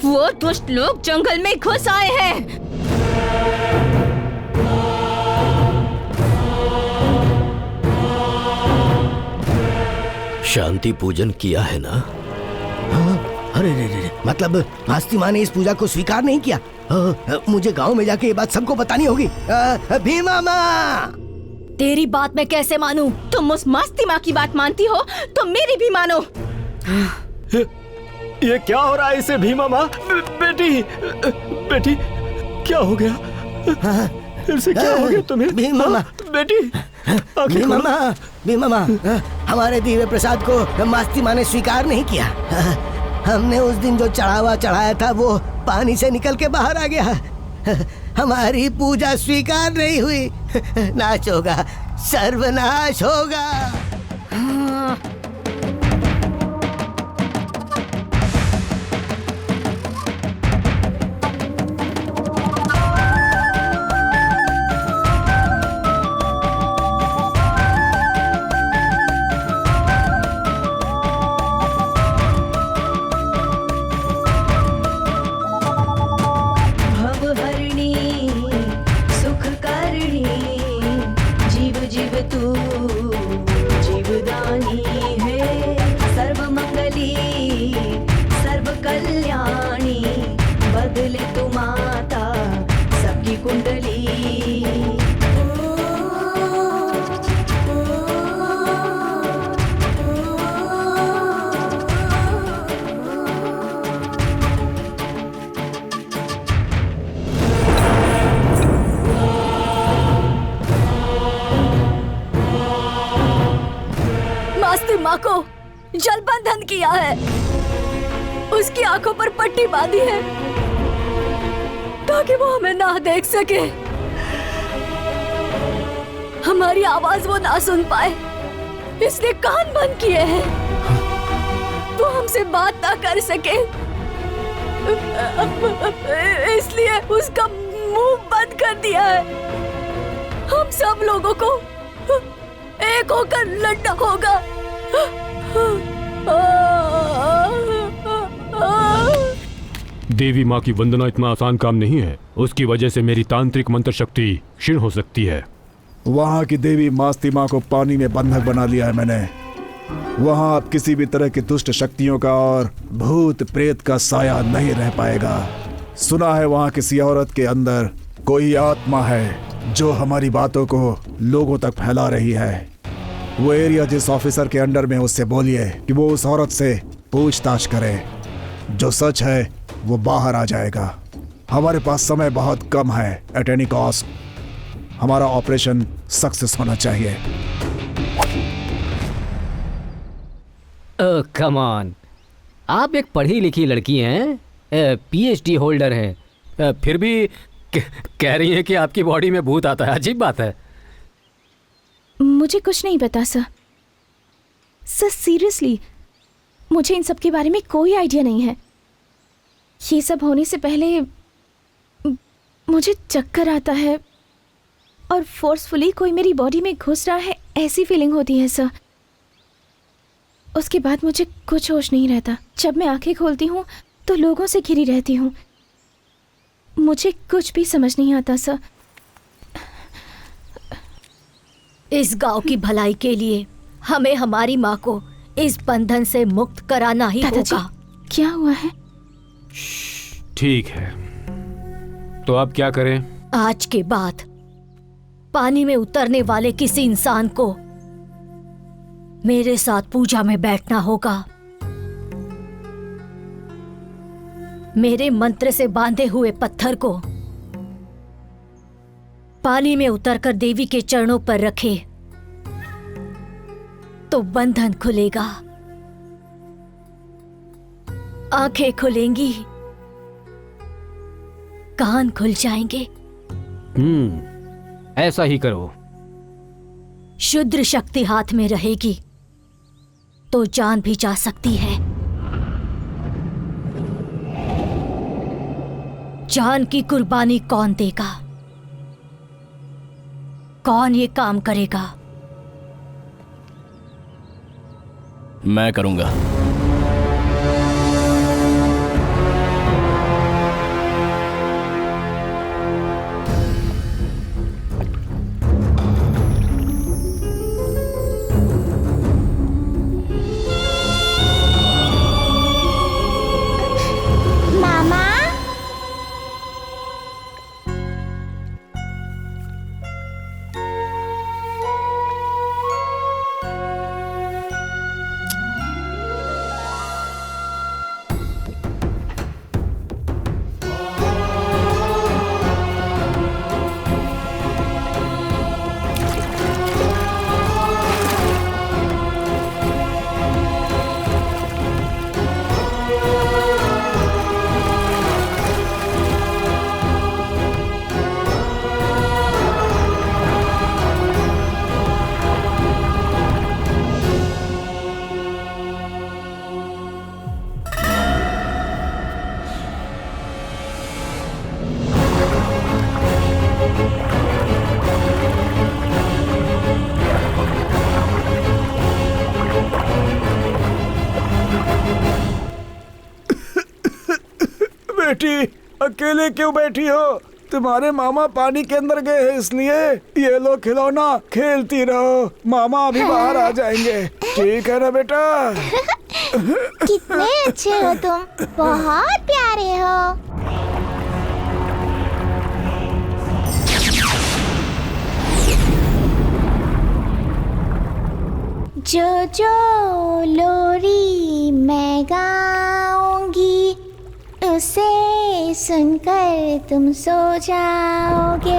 वो दुष्ट लोग जंगल में घुस आए हैं। शांति पूजन किया है ना? अरे रे, मतलब मास्ती माँ ने इस पूजा को स्वीकार नहीं किया। मुझे गांव में जाके ये बात सबको बतानी होगी। भीमा माँ, तेरी बात मैं कैसे मानूं? तुम उस मस्ती माँ की बात मानती हो तो मेरी भी मानो। ये क्या हो रहा है इसे भीमा माँ? बेटी क्या हो गया? फिर से क्या हो गया तुम्हें? भीमा माँ, बेटी भीमा माँ, हमारे दिव्य प्रसाद को मास्ती माँ ने स्वीकार नहीं किया। हमने उस दिन जो चढ़ावा चढ़ाया था वो पानी से निकल के बाहर आ गया। हमारी पूजा स्वीकार नहीं हुई। नाश होगा, सर्वनाश होगा। माँ को जल बंधन किया है, उसकी आंखों पर पट्टी बांधी है ताकि वो हमें ना देख सके, हमारी आवाज वो ना सुन पाए, इसलिए कान बंद किए हैं, वो हमसे बात ना कर सके, इसलिए उसका मुंह बंद कर दिया है। हम सब लोगों को एक होकर लड़ना होगा। देवी माँ की वंदना इतना आसान काम नहीं है। उसकी वजह से मेरी तांत्रिक मंत्र शक्ति क्षीण हो सकती है। वहाँ की देवी मास्ती माँ को पानी में बंधक बना लिया है मैंने। वहाँ अब किसी भी तरह की दुष्ट शक्तियों का और भूत प्रेत का साया नहीं रह पाएगा। सुना है वहाँ किसी औरत के अंदर कोई आत्मा है जो हमारी बातों को लोगों तक फैला रही है। वो एरिया जिस ऑफिसर के अंडर में, उससे बोलिए कि वो उस औरत से पूछताछ करे। जो सच है वो बाहर आ जाएगा। हमारे पास समय बहुत कम है। एट एनी कॉस्ट हमारा ऑपरेशन सक्सेस होना चाहिए। कम ऑन, आप एक पढ़ी लिखी लड़की हैं, पीएचडी होल्डर हैं, फिर भी कह रही हैं कि आपकी बॉडी में भूत आता है। अजीब बात है। मुझे कुछ नहीं पता सर। सीरियसली मुझे इन सब के बारे में कोई आइडिया नहीं है। ये सब होने से पहले मुझे चक्कर आता है और फोर्सफुली कोई मेरी बॉडी में घुस रहा है, ऐसी फीलिंग होती है सर। उसके बाद मुझे कुछ होश नहीं रहता। जब मैं आंखें खोलती हूँ तो लोगों से घिरी रहती हूँ। मुझे कुछ भी समझ नहीं आता सर। इस गांव की भलाई के लिए हमें हमारी माँ को इस बंधन से मुक्त कराना ही होगा। क्या हुआ है? ठीक है, तो अब क्या करें? आज के बाद पानी में उतरने वाले किसी इंसान को मेरे साथ पूजा में बैठना होगा। मेरे मंत्र से बांधे हुए पत्थर को पानी में उतरकर देवी के चरणों पर रखे तो बंधन खुलेगा, आंखें खुलेंगी, कान खुल जाएंगे। ऐसा ही करो। शुद्र शक्ति हाथ में रहेगी तो जान भी जा सकती है। जान की कुर्बानी कौन देगा? कौन ये काम करेगा? मैं करूंगा। बेटी अकेले क्यों बैठी हो? तुम्हारे मामा पानी के अंदर गए हैं इसलिए ये लो खिलौना, खेलती रहो, मामा अभी बाहर आ जाएंगे। ठीक है ना बेटा? कितने अच्छे हो तुम, बहुत प्यारे हो। जो जो लोरी मैं गाऊंगी उसे सुनकर तुम सो जाओगे।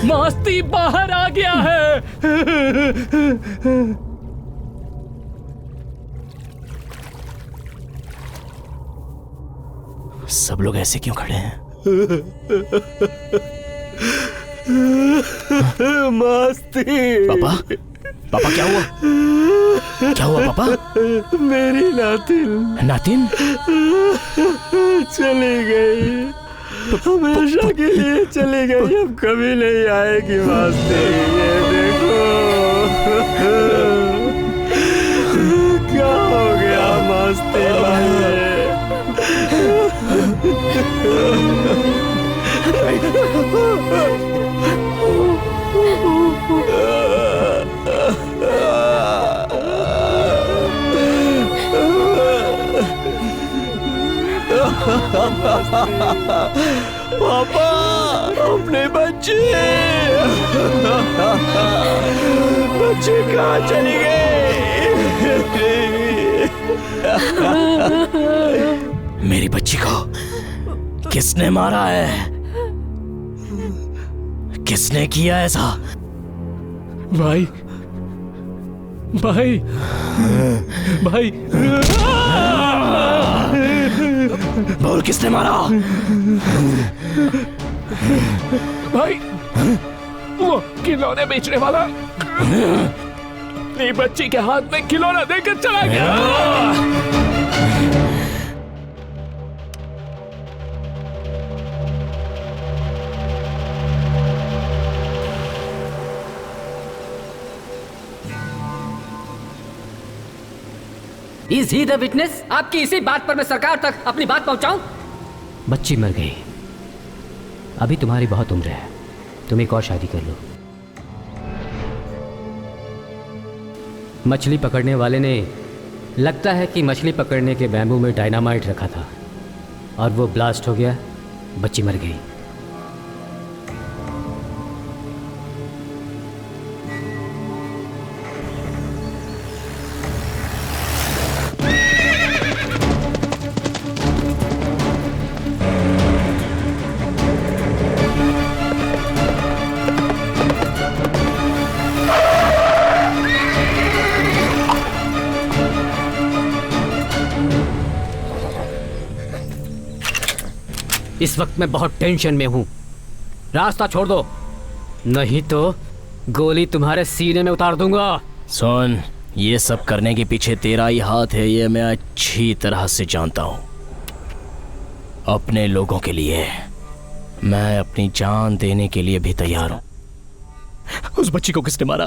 मास्ती बाहर आ गया है। सब लोग ऐसे क्यों खड़े हैं? मस्ती। पापा, पापा क्या हुआ? क्या हुआ पापा? मेरी नातिन नातिन चली गई, हमेशा के लिए चली गई, अब कभी नहीं आएगी। मस्ती ये देखो क्या हो गया मस्ती पापा अपने बच्चे कहाँ चली गई? मेरी बच्ची को किसने मारा है? किसने किया ऐसा? भाई भाई भाई बोल किसने मारा? भाई वो खिलौने बेचने वाला मेरी बच्ची के हाथ में खिलौना देकर चला गया। Is he the witness? आपकी इसी बात पर मैं सरकार तक अपनी बात पहुंचाऊं? बच्ची मर गई, अभी तुम्हारी बहुत उम्र है, तुम एक और शादी कर लो। मछली पकड़ने वाले ने लगता है कि मछली पकड़ने के बैम्बू में डायनामाइट रखा था और वो ब्लास्ट हो गया, बच्ची मर गई। इस वक्त मैं बहुत टेंशन में हूं, रास्ता छोड़ दो नहीं तो गोली तुम्हारे सीने में उतार दूंगा। सुन, ये सब करने के पीछे तेरा ही हाथ है, ये मैं अच्छी तरह से जानता हूं। अपने लोगों के लिए मैं अपनी जान देने के लिए भी तैयार हूं। उस बच्ची को किसने मारा?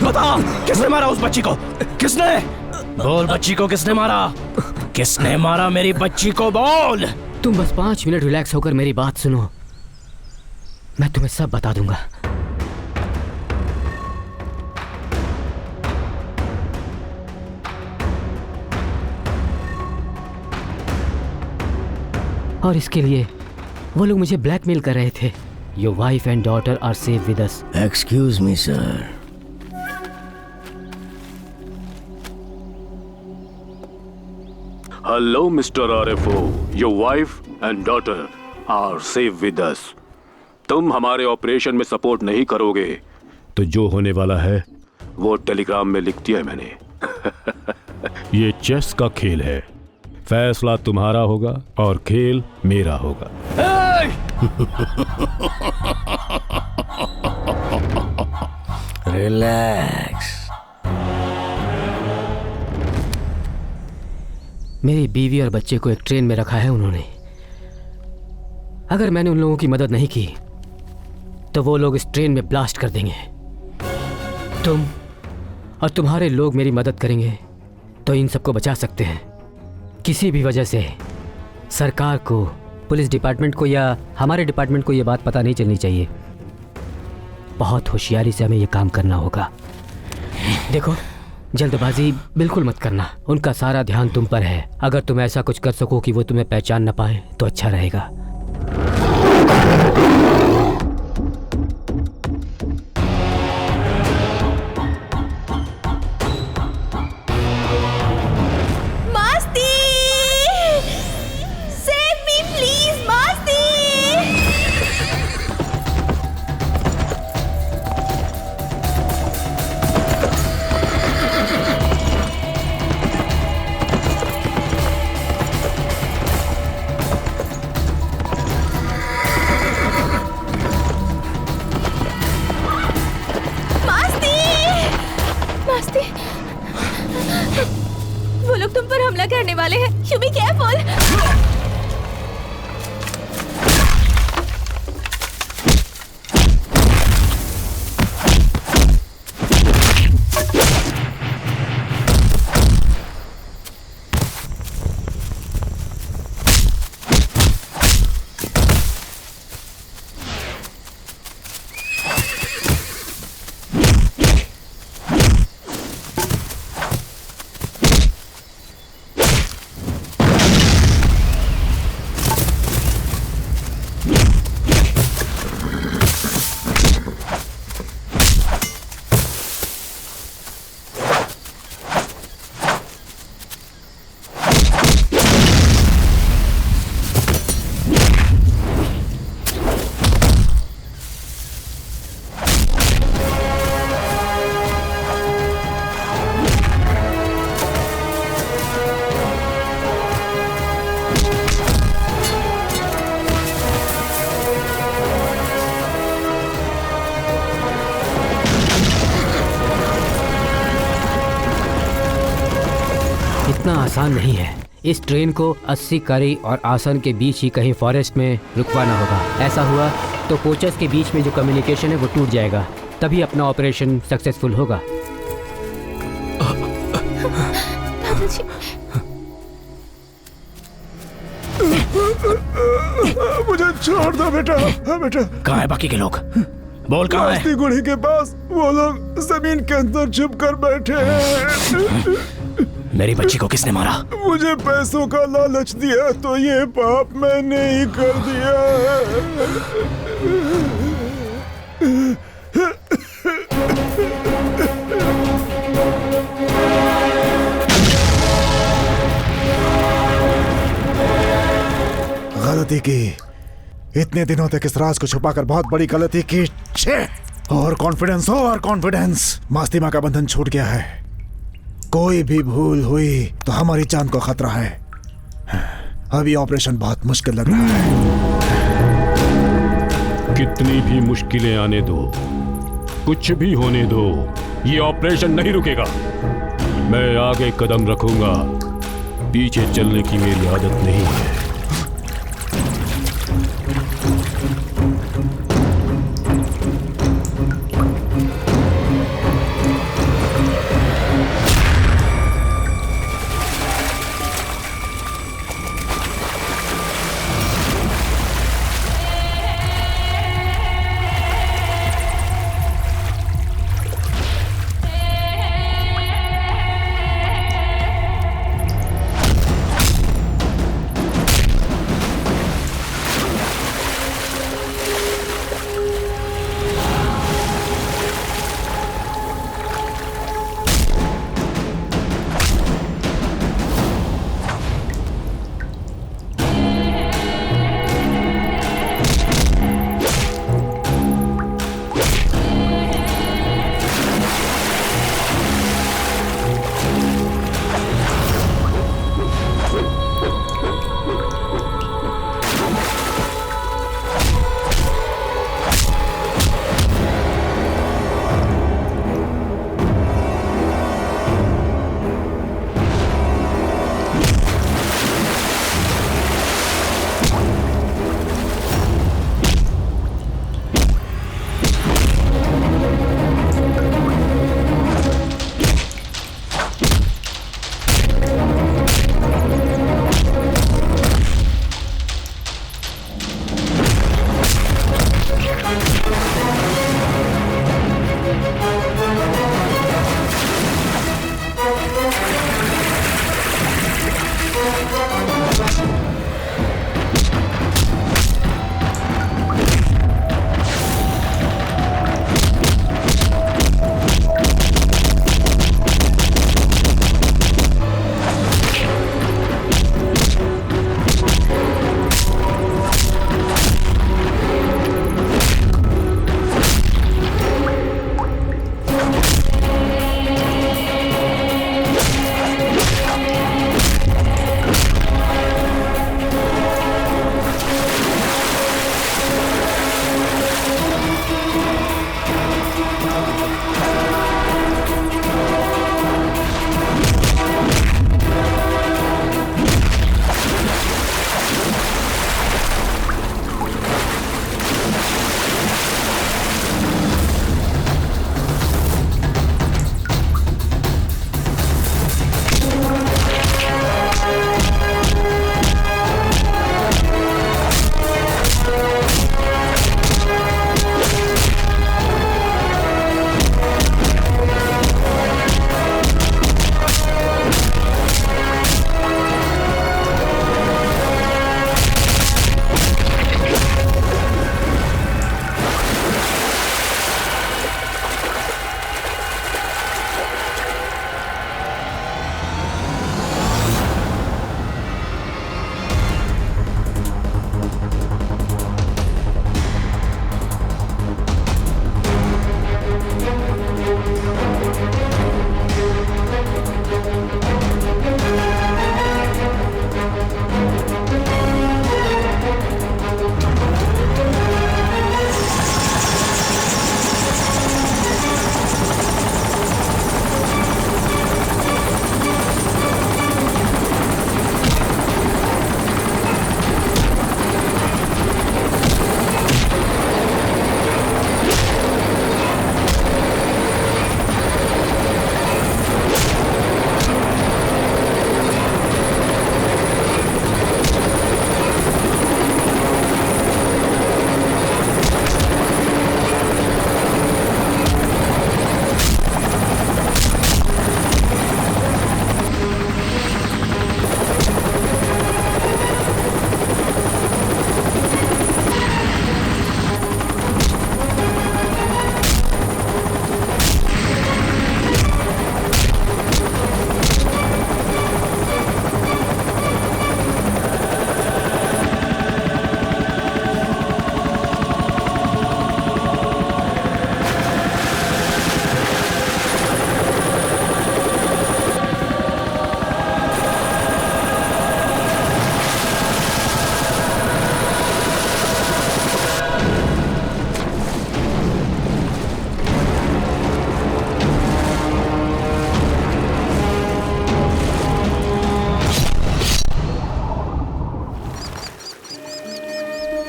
बता, किसने मारा उस बच्ची को? किसने? बोल, बच्ची को किसने मारा? किसने मारा मेरी बच्ची को? बोल। तुम बस 5 मिनट रिलैक्स होकर मेरी बात सुनो, मैं तुम्हें सब बता दूंगा। और इसके लिए वो लोग मुझे ब्लैकमेल कर रहे थे। Your wife and daughter are safe with us. Excuse me sir. Hello mister RFO, your wife and daughter are safe with us. तुम हमारे ऑपरेशन में सपोर्ट नहीं करोगे तो जो होने वाला है वो टेलीग्राम में लिख दिया है मैंने। ये चेस का खेल है, फैसला तुम्हारा होगा और खेल मेरा होगा। रिलैक्स। मेरी बीवी और बच्चे को एक ट्रेन में रखा है उन्होंने। अगर मैंने उन लोगों की मदद नहीं की तो वो लोग इस ट्रेन में ब्लास्ट कर देंगे। तुम और तुम्हारे लोग मेरी मदद करेंगे तो इन सबको बचा सकते हैं। किसी भी वजह से सरकार को, पुलिस डिपार्टमेंट को या हमारे डिपार्टमेंट को ये बात पता नहीं चलनी चाहिए। बहुत होशियारी से हमें ये काम करना होगा। देखो, जल्दबाजी बिल्कुल मत करना। उनका सारा ध्यान तुम पर है। अगर तुम ऐसा कुछ कर सको कि वो तुम्हें पहचान न पाए तो अच्छा रहेगा। Masti! Save me, please, Masti! Masti! वो लोग तुम पर हमला करने वाले हैं। You be careful! इतना आसान नहीं है। इस ट्रेन को 80 करी और आसन के बीच ही कहीं फॉरेस्ट में रुकवाना होगा। ऐसा हुआ तो कोचेस के बीच में जो कम्युनिकेशन है वो टूट जाएगा, तभी अपना ऑपरेशन सक्सेसफुल होगा। दादाजी, मुझे छोड़ दो बेटा। बेटा कहाँ है बाकी के लोग? बोल कहाँ है? मास्ती गुड़ी के पास। वो लोग जमीन के अंदर छुप कर बैठे हैं। मेरी बच्ची को किसने मारा? मुझे पैसों का लालच दिया तो ये पाप मैंने ही कर दिया। गलती की। इतने दिनों तक इस राज को छुपाकर बहुत बड़ी गलती की। और कॉन्फिडेंस। मास्ती माँ का बंधन छूट गया है। कोई भी भूल हुई तो हमारी जान को खतरा है। अभी ऑपरेशन बहुत मुश्किल लग रहा है। कितनी भी मुश्किलें आने दो, कुछ भी होने दो, ये ऑपरेशन नहीं रुकेगा। मैं आगे कदम रखूंगा, पीछे चलने की मेरी आदत नहीं है।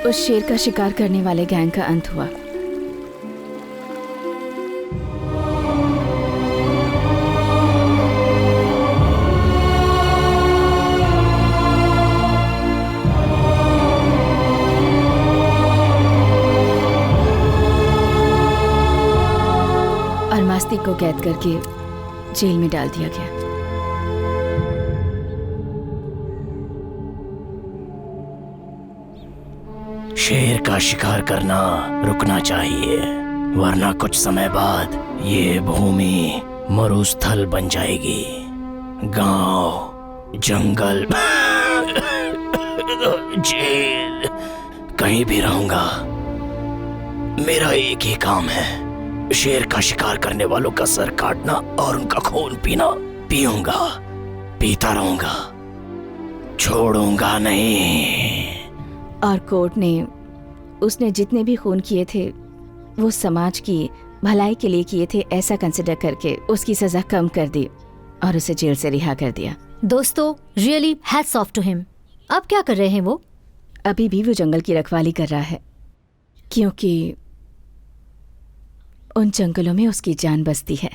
उस शेर का शिकार करने वाले गैंग का अंत हुआ। और मास्तिक को कैद करके जेल में डाल दिया गया। शेर का शिकार करना रुकना चाहिए, वरना कुछ समय बाद ये भूमि मरुस्थल बन जाएगी। गांव, जंगल, जेल, कहीं भी रहूंगा। मेरा एक ही काम है, शेर का शिकार करने वालों का सर काटना और उनका खून पीना। पीऊंगा, पीता रहूंगा, छोड़ूंगा नहीं। और कोर्ट ने उसने जितने भी खून किए थे वो समाज की भलाई के लिए किए थे, ऐसा कंसिडर करके उसकी सजा कम कर दी और उसे जेल से रिहा कर दिया। दोस्तों, really hats off to him. अब क्या कर रहे हैं वो? अभी भी वो जंगल की रखवाली कर रहा है, क्योंकि उन जंगलों में उसकी जान बसती है।